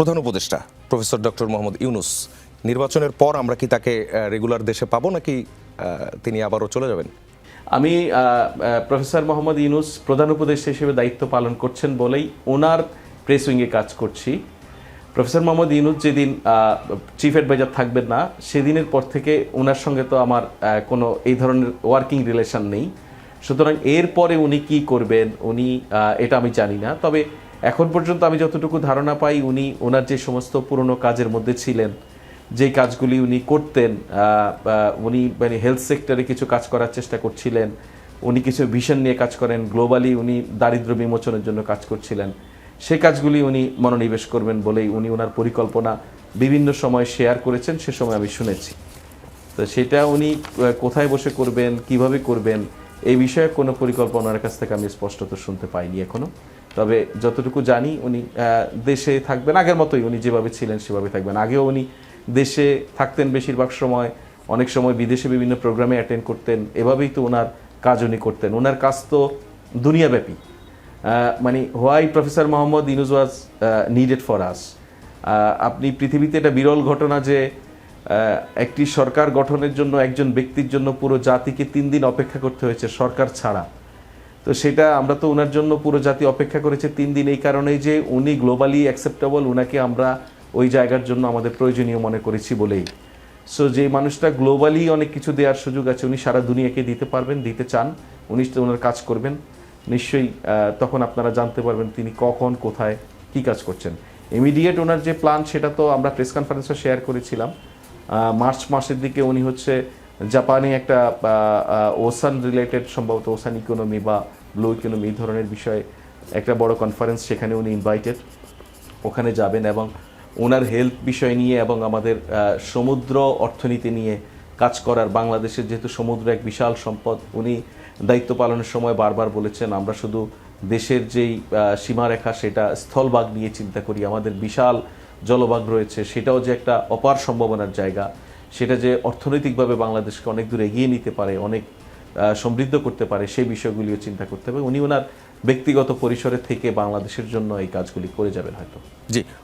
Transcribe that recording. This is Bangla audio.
প্রধান উপদেষ্টা প্রফেসর ডক্টর মোহাম্মদ ইউনূস নির্বাচনের পর আমরা কি তাকে রেগুলার দেশে পাবো নাকি তিনি আবারও চলে যাবেন? আমি প্রফেসর মোহাম্মদ ইউনূস প্রধান উপদেষ্টা হিসেবে দায়িত্ব পালন করছেন বলেই ওনার প্রেস উইংয়ে কাজ করছি। প্রফেসর মোহাম্মদ ইউনূস যেদিন চিফ অ্যাডভাইজার থাকবেন না সেদিনের পর থেকে ওনার সঙ্গে তো আমার কোনো এই ধরনের ওয়ার্কিং রিলেশন নেই। সুতরাং এরপরে উনি কি করবেন উনি এটা আমি জানি না। তবে এখন পর্যন্ত আমি যতটুকু ধারণা পাই উনি ওনার যে সমস্ত পুরনো কাজের মধ্যে ছিলেন, যেই কাজগুলি উনি করতেন, উনি মানে হেলথ সেক্টরে কিছু কাজ করার চেষ্টা করছিলেন, উনি কিছু ভিশন নিয়ে কাজ করেন, গ্লোবালি উনি দারিদ্র্য বিমোচনের জন্য কাজ করছিলেন, সেই কাজগুলি উনি মনোনিবেশ করবেন বলেই উনি ওনার পরিকল্পনা বিভিন্ন সময় শেয়ার করেছেন, সে সময় আমি শুনেছি। তো সেটা উনি কোথায় বসে করবেন, কিভাবে করবেন, এই বিষয়ে কোনো পরিকল্পনা ওনার কাছ থেকে আমি স্পষ্টত শুনতে পাইনি এখনো। তবে যতটুকু জানি উনি দেশে থাকবেন, আগের মতোই উনি যেভাবে ছিলেন সেভাবে থাকবেন। আগেও উনি দেশে থাকতেন বেশিরভাগ সময়, অনেক সময় বিদেশে বিভিন্ন প্রোগ্রামে অ্যাটেন্ড করতেন, এভাবেই তো ওনার কাজ উনি করতেন। ওনার কাজ তো দুনিয়াব্যাপী। মানে why professor Mohammad Yunus was needed for us. আপনি পৃথিবীতে এটা বিরল ঘটনা যে একটি সরকার গঠনের জন্য একজন ব্যক্তির জন্য পুরো জাতিকে 3 দিন অপেক্ষা করতে হয়েছে সরকার ছাড়া। তো সেটা আমরা তো ওনার জন্য পুরো জাতি অপেক্ষা করেছে 3 দিন এই কারণেই যে উনি গ্লোবালি অ্যাকসেপ্টেবল, উনাকে আমরা ওই জায়গার জন্য আমাদের প্রয়োজনীয় মনে করেছি বলেই। সো যে মানুষটা গ্লোবালি অনেক কিছু দেওয়ার সুযোগ আছে, উনি সারা দুনিয়াকে দিতে পারবেন, দিতে চান, উনি তো ওনার কাজ করবেন নিশ্চয়ই। তখন আপনারা জানতে পারবেন তিনি কখন কোথায় কি কাজ করছেন। ইমিডিয়েট ওনার যে প্ল্যান সেটা তো আমরা প্রেস কনফারেন্সে শেয়ার করেছিলাম। মার্চ মাসের দিকে উনি হচ্ছে জাপানে একটা ওসান রিলেটেড, সম্ভবত ওসান ইকোনমি বা ব্লু ইকোনমি এই ধরনের বিষয়ে একটা বড় কনফারেন্স, সেখানে উনি ইনভাইটেড, ওখানে যাবেন এবং ওনার হেলথ বিষয় নিয়ে এবং আমাদের সমুদ্র অর্থনীতি নিয়ে কাজ করার, বাংলাদেশের যেহেতু সমুদ্র এক বিশাল সম্পদ, উনি দায়িত্ব পালনের সময় বারবার বলেছেন আমরা শুধু দেশের যেই সীমারেখা সেটা স্থলভাগ নিয়ে চিন্তা করি, আমাদের বিশাল জলভাগ রয়েছে, সেটাও যে একটা অপার সম্ভাবনার জায়গা, সেটা যে অর্থনৈতিকভাবে বাংলাদেশকে অনেক দূর এগিয়ে নিতে পারে, অনেক সমৃদ্ধ করতে পারে, সেই বিষয়গুলিও চিন্তা করতে হবে। উনি ওনার ব্যক্তিগত পরিসরে থেকে বাংলাদেশের জন্য এই কাজগুলি করে যাবেন হয়তো। জি।